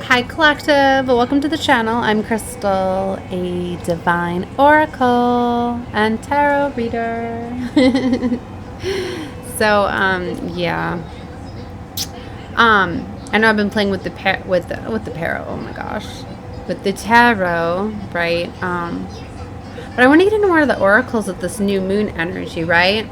Hi Collective, welcome to the channel. I'm Crystal, a divine oracle and tarot reader. So yeah, I know I've been playing with the tarot. Oh my gosh, with the tarot, right? But I want to get into more of the oracles with this new moon energy, right?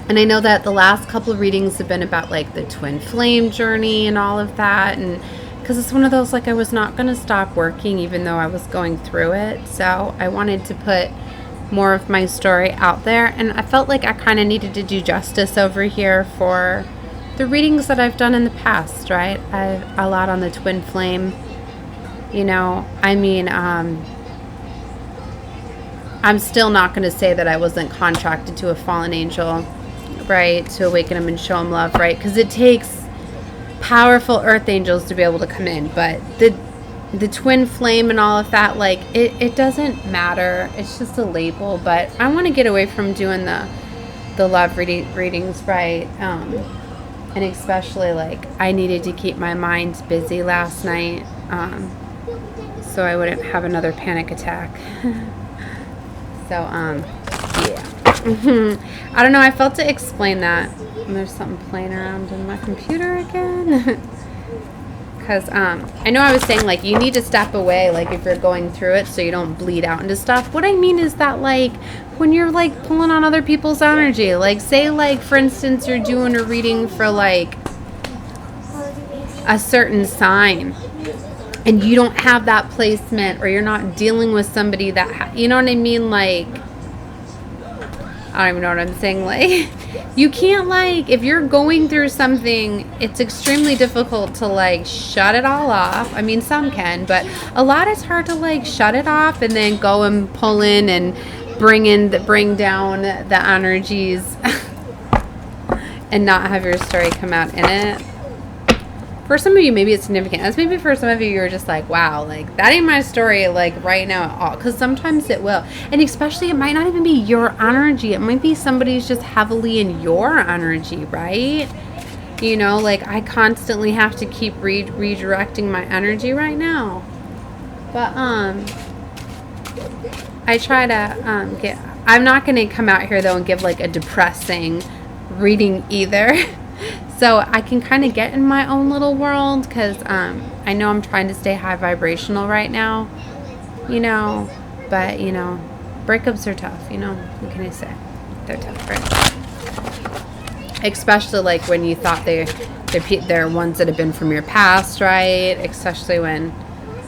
And I know that the last couple of readings have been about like the twin flame journey and all of that, and because it's one of those, like, I was not going to stop working even though I was going through it. So I wanted to put more of my story out there, and I felt like I kind of needed to do justice over here for the readings that I've done in the past, right? I've a lot on the twin flame, you know. I mean, I'm still not going to say that I wasn't contracted to a fallen angel, right, to awaken him and show him love, right? Because it takes powerful earth angels to be able to come in, but the twin flame and all of that, like, it doesn't matter. It's just a label. But I want to get away from doing the love readings, right? And especially, like, I needed to keep my mind busy last night, so I wouldn't have another panic attack. So yeah. I don't know, I felt to explain that. And there's something playing around in my computer again. Because I know I was saying, like, you need to step away, like, if you're going through it, so you don't bleed out into stuff. What I mean is that, like, when you're, like, pulling on other people's energy, like, say, like, for instance, you're doing a reading for, like, a certain sign, and you don't have that placement, or you're not dealing with somebody that, you know what I mean, like, I don't even know what I'm saying, like, you can't, like, if you're going through something, it's extremely difficult to, like, shut it all off. I mean, some can, but a lot is hard to, like, shut it off and then go and pull in and bring down the energies and not have your story come out in it. For some of you, maybe it's significant. As maybe for some of you, you're just like, wow, like, that ain't my story, like, right now at all. Because sometimes it will. And especially, it might not even be your energy. It might be somebody's just heavily in your energy, right? You know, like, I constantly have to keep redirecting my energy right now. But, I try to I'm not going to come out here, though, and give, like, a depressing reading either. So I can kind of get in my own little world, because I know I'm trying to stay high vibrational right now, you know, but, you know, breakups are tough, you know, what can I say? They're tough, right? Especially, like, when you thought they're ones that have been from your past, right? Especially when,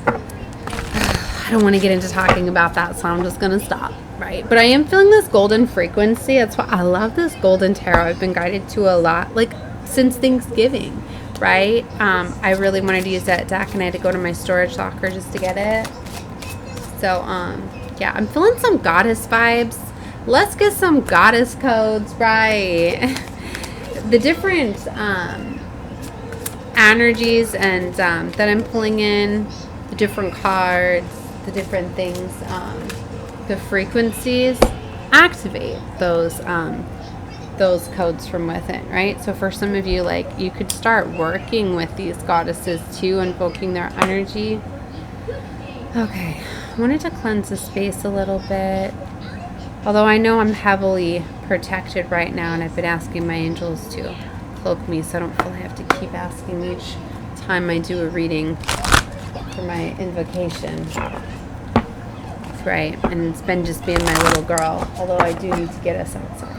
I don't want to get into talking about that, so I'm just going to stop, right? But I am feeling this golden frequency. That's why I love this golden tarot. I've been guided to a lot, like, since Thanksgiving, right? I really wanted to use that deck, and I had to go to my storage locker just to get it. So, yeah, I'm feeling some goddess vibes. Let's get some goddess codes, right? The different energies and that I'm pulling in, the different cards, the different things, the frequencies, activate those codes from within, right? So for some of you, like, you could start working with these goddesses too, invoking their energy. Okay, I wanted to cleanse the space a little bit, although I know I'm heavily protected right now, and I've been asking my angels to cloak me, so I don't feel I have to keep asking each time I do a reading for my invocation, right? And it's been just being my little girl, although I do need to get us outside.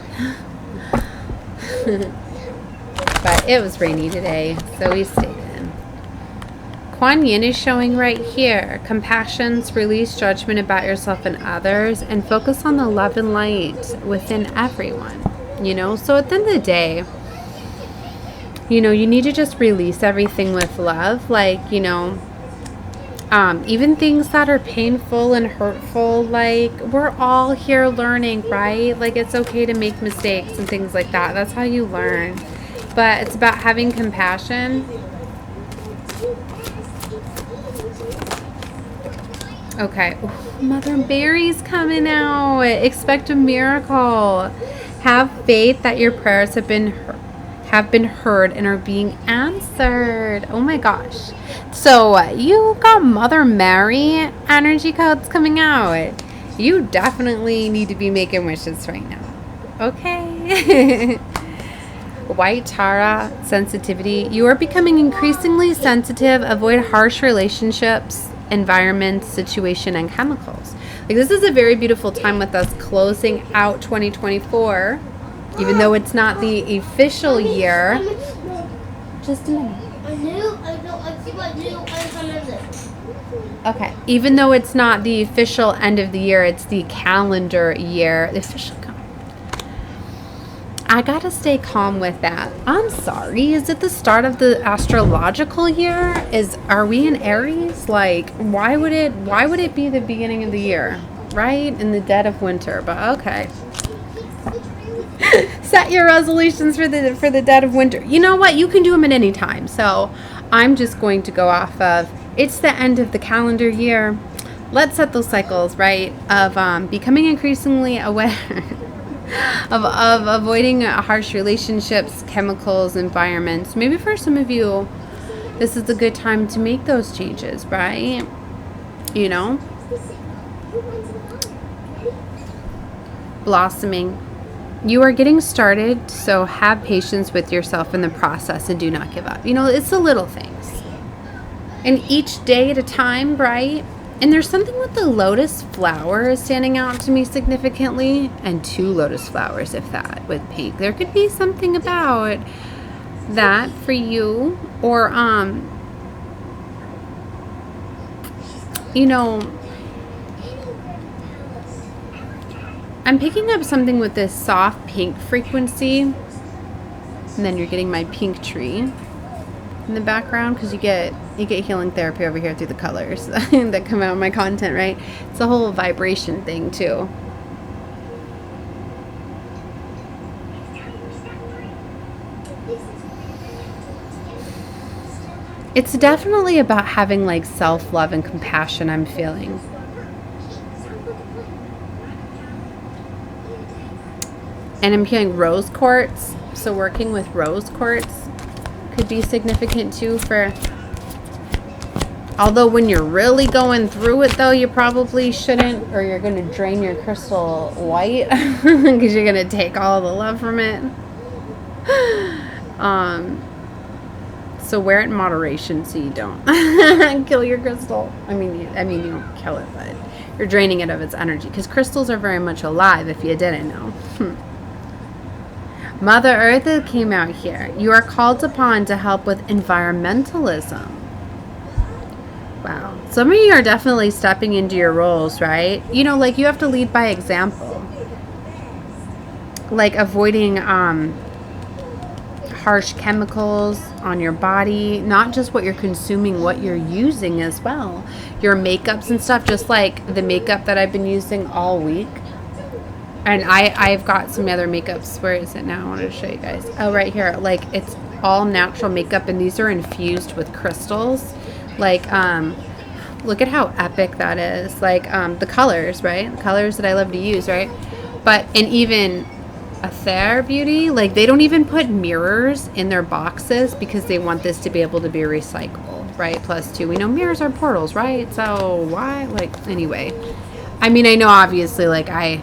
But it was rainy today, so we stayed in. Kuan Yin is showing right here. Compassions, release judgment about yourself and others, and focus on the love and light within everyone. You know, so at the end of the day, you know, you need to just release everything with love. Like, you know, even things that are painful and hurtful, like, we're all here learning, right? Like, it's okay to make mistakes and things like that. That's how you learn. But it's about having compassion. Okay. Ooh, Mother Mary's coming out. Expect a miracle. Have faith that your prayers have have been heard and are being answered. Oh my gosh. So you got Mother Mary energy codes coming out. You definitely need to be making wishes right now. Okay. White Tara, sensitivity. You are becoming increasingly sensitive. Avoid harsh relationships, environments, situation, and chemicals. Like, this is a very beautiful time with us closing out 2024, even though it's not the official year. Just a minute. Okay. Even though it's not the official end of the year, it's the calendar year. The official. I gotta stay calm with that. I'm sorry. Is it the start of the astrological year? Are we in Aries? Like, why would it be the beginning of the year, right? In the dead of winter. But okay. Set your resolutions for the dead of winter. You know what? You can do them at any time. So I'm just going to go off of it's the end of the calendar year. Let's set those cycles, right? Of becoming increasingly aware. Of avoiding harsh relationships, chemicals, environments. Maybe for some of you, this is a good time to make those changes, right? You know? Blossoming. You are getting started, so have patience with yourself in the process and do not give up. You know, it's the little things. And each day at a time, right? And there's something with the lotus flower standing out to me significantly, and 2 lotus flowers, if that, with pink. There could be something about that for you, or you know, I'm picking up something with this soft pink frequency, and then you're getting my pink tree in the background, because you get healing therapy over here through the colors that come out of my content, right? It's a whole vibration thing too. It's definitely about having like self-love and compassion, I'm feeling. And I'm feeling rose quartz, so working with rose quartz could be significant too for, although when you're really going through it though, you probably shouldn't, or you're going to drain your crystal white because you're going to take all the love from it. So wear it in moderation so you don't kill your crystal. I mean you don't kill it, but you're draining it of its energy, because crystals are very much alive if you didn't know. Mother Earth came out here. You are called upon to help with environmentalism. Wow. Some of you are definitely stepping into your roles, right? You know, like, you have to lead by example. Like avoiding harsh chemicals on your body. Not just what you're consuming, what you're using as well. Your makeups and stuff, just like the makeup that I've been using all week. And I've got some other makeups. Where is it now? I wanted to show you guys. Oh, right here. Like, it's all natural makeup, and these are infused with crystals. Like, look at how epic that is. Like, the colors, right? The colors that I love to use, right? But, and even Ether Beauty, like, they don't even put mirrors in their boxes because they want this to be able to be recyclable, right? +2. We know mirrors are portals, right? So why? Like, anyway. I mean, I know obviously, like, I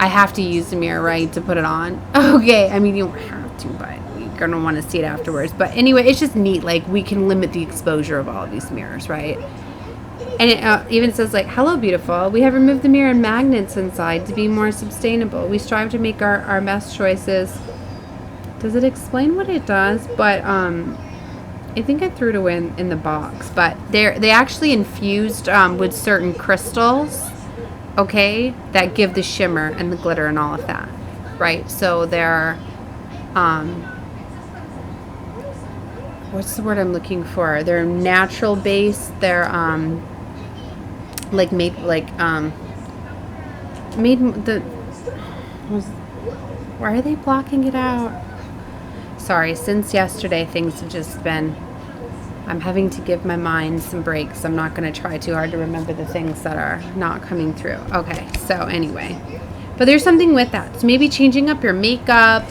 have to use the mirror, right, to put it on. Okay, I mean, you don't have to, but you're going to want to see it afterwards. But anyway, it's just neat. Like, we can limit the exposure of all of these mirrors, right? And it even says, like, hello, beautiful. We have removed the mirror and magnets inside to be more sustainable. We strive to make our best choices. Does it explain what it does? But I think I threw it away in the box. But they actually infused with certain crystals, okay, that give the shimmer and the glitter and all of that, right? So they're what's the word I'm looking for? They're natural based. They're like made like made the why are they blocking it out? Sorry, since yesterday things have just been, I'm having to give my mind some breaks. I'm not going to try too hard to remember the things that are not coming through. Okay, so anyway. But there's something with that. So maybe changing up your makeup.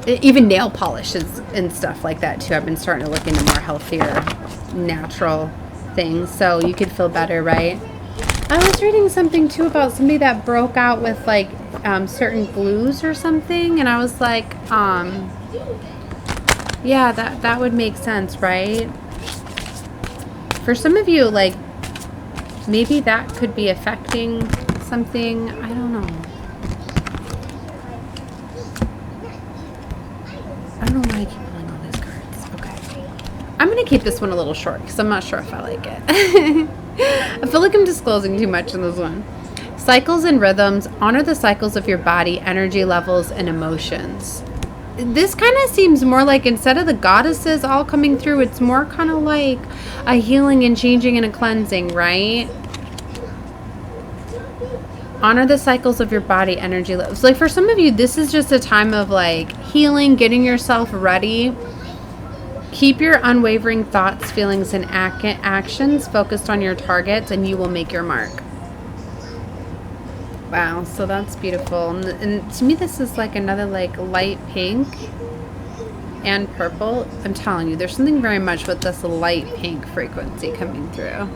even nail polishes and stuff like that too. I've been starting to look into more healthier, natural things, so you could feel better, right? I was reading something too about somebody that broke out with like certain glues or something, and I was like, yeah, that would make sense, right? For some of you, like, maybe that could be affecting something. I don't know. I don't know why I keep pulling all these cards. Okay. I'm going to keep this one a little short because I'm not sure if I like it. I feel like I'm disclosing too much in this one. Cycles and rhythms. Honor the cycles of your body, energy levels, and emotions. This kind of seems more like, instead of the goddesses all coming through, it's more kind of like a healing and changing and a cleansing, right? Honor the cycles of your body, energy levels. Like for some of you, this is just a time of like healing, getting yourself ready. Keep your unwavering thoughts, feelings, and actions focused on your targets, and you will make your mark. Wow, so that's beautiful. And to me, this is like another like light pink and purple. I'm telling you, there's something very much with this light pink frequency coming through.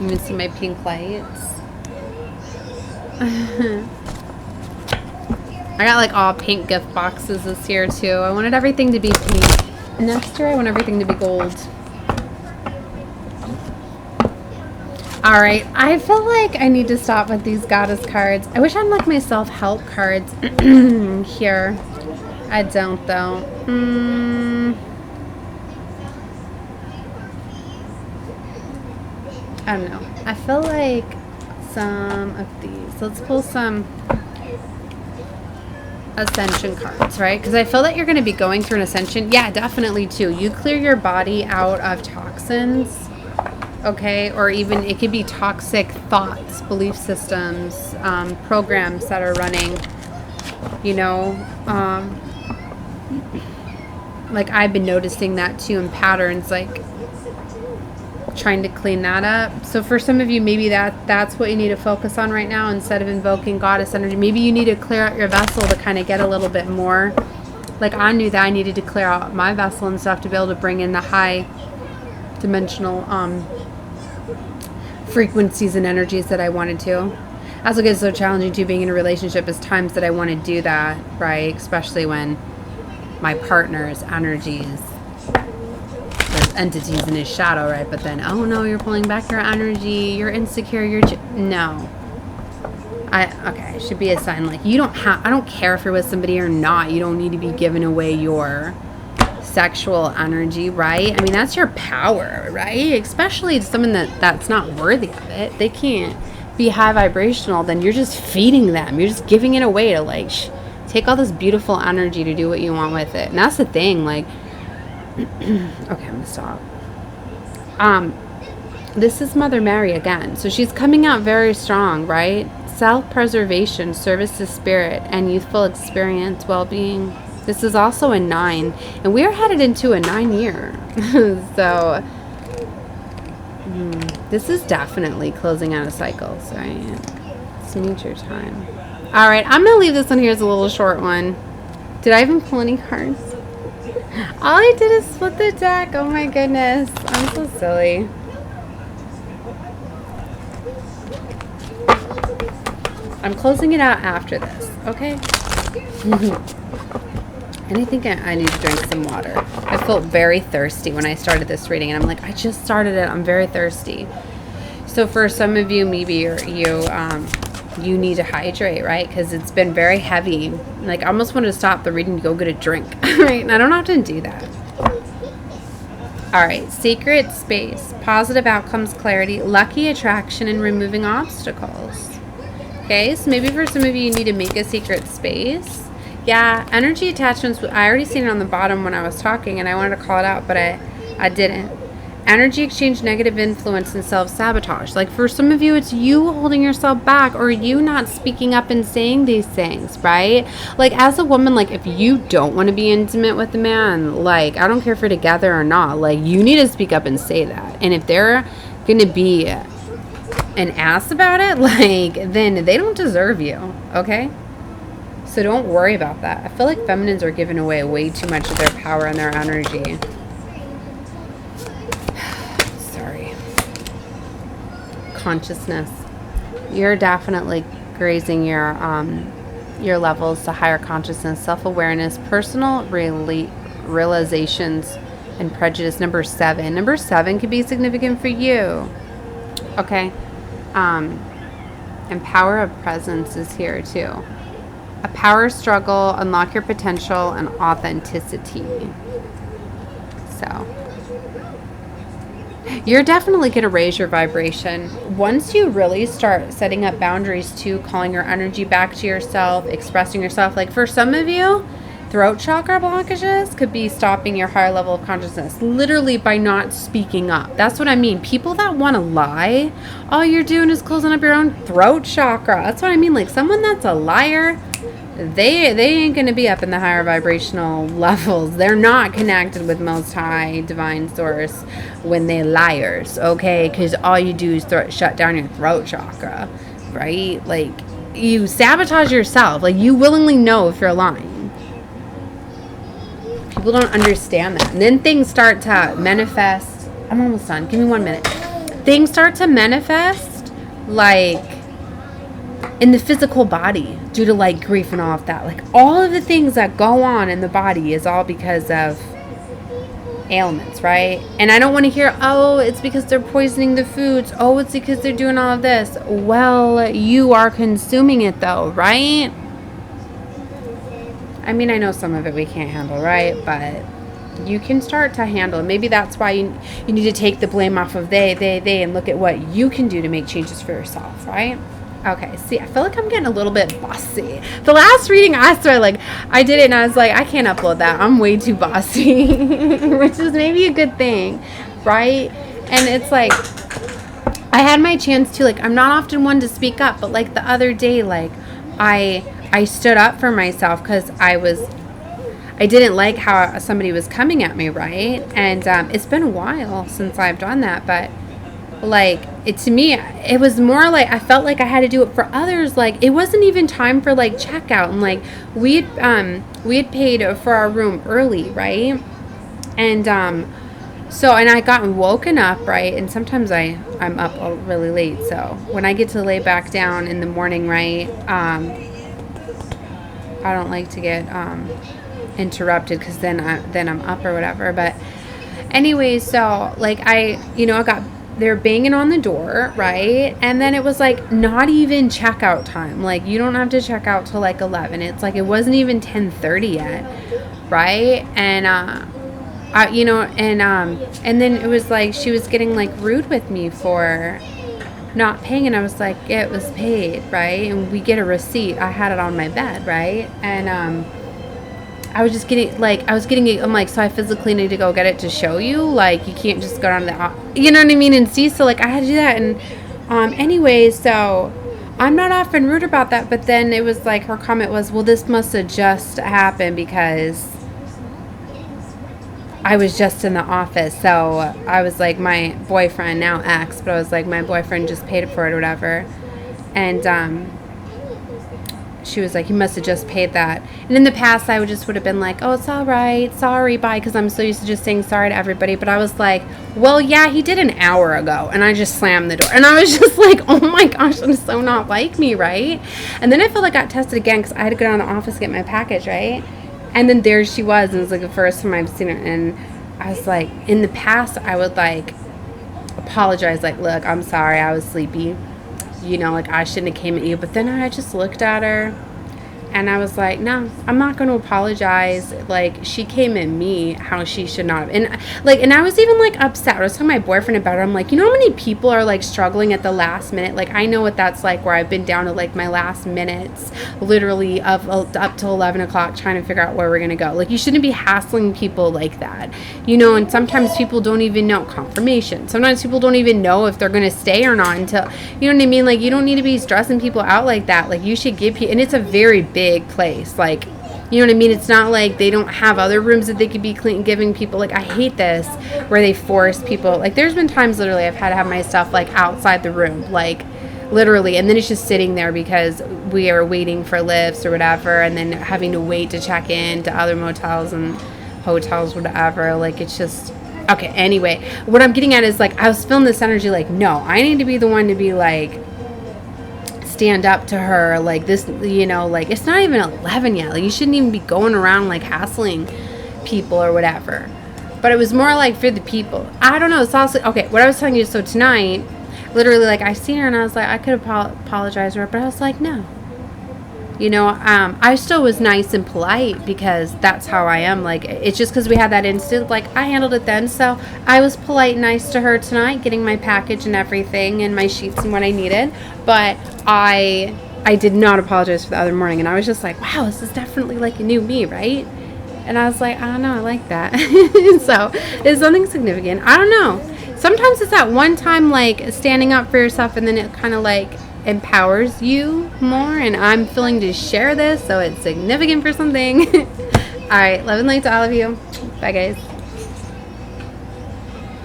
You can see my pink lights. I got like all pink gift boxes this year too. I wanted everything to be pink. Next year I want everything to be gold. Alright, I feel like I need to stop with these goddess cards. I wish I had like my self-help cards here. I don't though. I don't know. I feel like some of these. Let's pull some ascension cards, right? Because I feel that you're going to be going through an ascension. Yeah, definitely too. You clear your body out of toxins. Okay, or even it could be toxic thoughts, belief systems, programs that are running, you know, like I've been noticing that too in patterns, like trying to clean that up. So for some of you, maybe that's what you need to focus on right now instead of invoking goddess energy. Maybe you need to clear out your vessel to kind of get a little bit more. Like I knew that I needed to clear out my vessel and stuff to be able to bring in the high dimensional frequencies and energies that I wanted to. That's what gets so challenging too, being in a relationship, is times that I want to do that, right? Especially when my partner's energies, there's entities in his shadow, right? But then, oh no, you're pulling back your energy, you're insecure, no. Okay, it should be a sign like you don't have, I don't care if you're with somebody or not, you don't need to be giving away your sexual energy, right? I mean, that's your power, right? Especially to someone that's not worthy of it. They can't be high vibrational, then you're just feeding them. You're just giving it away to like take all this beautiful energy to do what you want with it. And that's the thing, like okay, I'm gonna stop. This is Mother Mary again. So she's coming out very strong, right? Self-preservation, service to spirit, and youthful experience, well-being. This is also a 9, and we are headed into a 9 year. So this is definitely closing out of cycles, right? It's nature time. All right, I'm gonna leave this one here as a little short one. Did I even pull any cards? All I did is split the deck. Oh my goodness, I'm so silly. I'm closing it out after this, okay? And I think I need to drink some water. I felt very thirsty when I started this reading, and I'm like, I just started it. I'm very thirsty. So for some of you, maybe you need to hydrate, right? Because it's been very heavy. Like I almost wanted to stop the reading to go get a drink, right? And I don't often do that. All right, sacred space, positive outcomes, clarity, lucky attraction, and removing obstacles. Okay, so maybe for some of you, you need to make a secret space. Yeah, energy attachments, I already seen it on the bottom when I was talking, and I wanted to call it out, but I didn't. Energy exchange, negative influence, and self-sabotage. Like for some of you, it's you holding yourself back, or you not speaking up and saying these things, right? Like as a woman, like if you don't want to be intimate with a man, like I don't care if you're together or not, like you need to speak up and say that. And if they're going to be an ass about it, like then they don't deserve you, okay? So don't worry about that. I feel like feminines are giving away way too much of their power and their energy. Sorry. Consciousness. You're definitely grazing your levels to higher consciousness, self-awareness, personal realizations, and prejudice. Number 7. Number 7 could be significant for you. Okay. And power of presence is here too. A power struggle, unlock your potential, and authenticity. So you're definitely going to raise your vibration. Once you really start setting up boundaries too, calling your energy back to yourself, expressing yourself. Like for some of you, throat chakra blockages could be stopping your higher level of consciousness, literally by not speaking up. That's what I mean. People that want to lie, all you're doing is closing up your own throat chakra. That's what I mean. Like someone that's a liar, they ain't going to be up in the higher vibrational levels. They're not connected with Most High Divine Source when they're liars, okay? Because all you do is shut down your throat chakra, right? Like you sabotage yourself. Like you willingly know if you're lying. People don't understand that. And then things start to manifest. I'm almost done. Give me 1 minute. Things start to manifest like in the physical body due to like grief and all of that. Like all of the things that go on in the body is all because of ailments, right? And I don't want to hear, oh, it's because they're poisoning the foods. Oh, it's because they're doing all of this. Well, you are consuming it though, right? I mean, I know some of it we can't handle, right? But you can start to handle it. Maybe that's why you need to take the blame off of they, and look at what you can do to make changes for yourself, right? Okay, see, I feel like I'm getting a little bit bossy. The last reading, I swear, like, I did it and I was like, I can't upload that. I'm way too bossy, which is maybe a good thing, right? And it's like, I had my chance to, like, I'm not often one to speak up, but, like, the other day, like, I stood up for myself because I didn't like how somebody was coming at me, right? And it's been a while since I've done that, but like to me, it was more like I felt like I had to do it for others. Like it wasn't even time for like checkout, and like we had paid for our room early, right? And so and I got woken up, right? And sometimes I'm up really late, so when I get to lay back down in the morning, right? I don't like to get interrupted because then I'm up or whatever. But anyway, so like I got, they're banging on the door, right? And then it was like not even checkout time. Like you don't have to check out till like 11. It's like it wasn't even 10:30 yet, right? And and then it was like she was getting like rude with me for not paying, and I was like, it was paid, right? And we get a receipt. I had it on my bed, right? And I was getting it. I'm like, so I physically need to go get it to show you. Like, you can't just go down to the, you know what I mean, and see. So like, I had to do that. And anyway, so I'm not often rude about that. But then it was like her comment was, well, this must have just happened because I was just in the office. So I was like, my boyfriend, now ex, but I was like, my boyfriend just paid for it or whatever. And she was like, he must have just paid that. And in the past, I would have been like, oh, it's all right, sorry, bye, because I'm so used to just saying sorry to everybody. But I was like, well, yeah, he did an hour ago. And I just slammed the door. And I was just like, oh my gosh, I'm so not like me, right? And then I felt like I got tested again because I had to go down to the office to get my package, right? And then there she was, and it was like the first time I've seen her. And I was like, in the past, I would like apologize, like, look, I'm sorry, I was sleepy. You know, like, I shouldn't have came at you. But then I just looked at her, and I was like, no, I'm not going to apologize. Like, she came at me how she should not have. And, like, and I was even, like, upset. I was talking to my boyfriend about it. I'm like, you know how many people are, like, struggling at the last minute? Like, I know what that's like, where I've been down to, like, my last minutes, literally, of up till 11 o'clock trying to figure out where we're going to go. Like, you shouldn't be hassling people like that. You know, and sometimes people don't even know confirmation. Sometimes people don't even know if they're going to stay or not until, you know what I mean? Like, you don't need to be stressing people out like that. Like, you should give people, and it's a very big place, like, you know what I mean? It's not like they don't have other rooms that they could be clean, giving people, like, I hate this where they force people, like, there's been times literally I've had to have my stuff like outside the room, like literally. And then it's just sitting there because we are waiting for lifts or whatever, and then having to wait to check in to other motels and hotels, whatever. Like, it's just, okay, anyway, what I'm getting at is, like, I was feeling this energy, like, no, I need to be the one to be, like, stand up to her, like, this, you know, like, it's not even 11 yet, like, you shouldn't even be going around, like, hassling people or whatever. But it was more, like, for the people. I don't know, it's also, okay, what I was telling you, so tonight, literally, like, I seen her, and I was like, I could apologize to her, but I was like, no. You know, I still was nice and polite because that's how I am. Like, it's just because we had that instant, like, I handled it then. So I was polite and nice to her tonight, getting my package and everything and my sheets and what I needed. But I did not apologize for the other morning. And I was just like, wow, this is definitely like a new me, right? And I was like, I don't know, I like that. So it's something significant. I don't know. Sometimes it's that one time, like, standing up for yourself, and then it kind of, like, empowers you more, and I'm feeling to share this, so it's significant for something. All right, love and light to all of you. Bye, guys.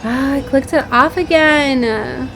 I clicked it off again.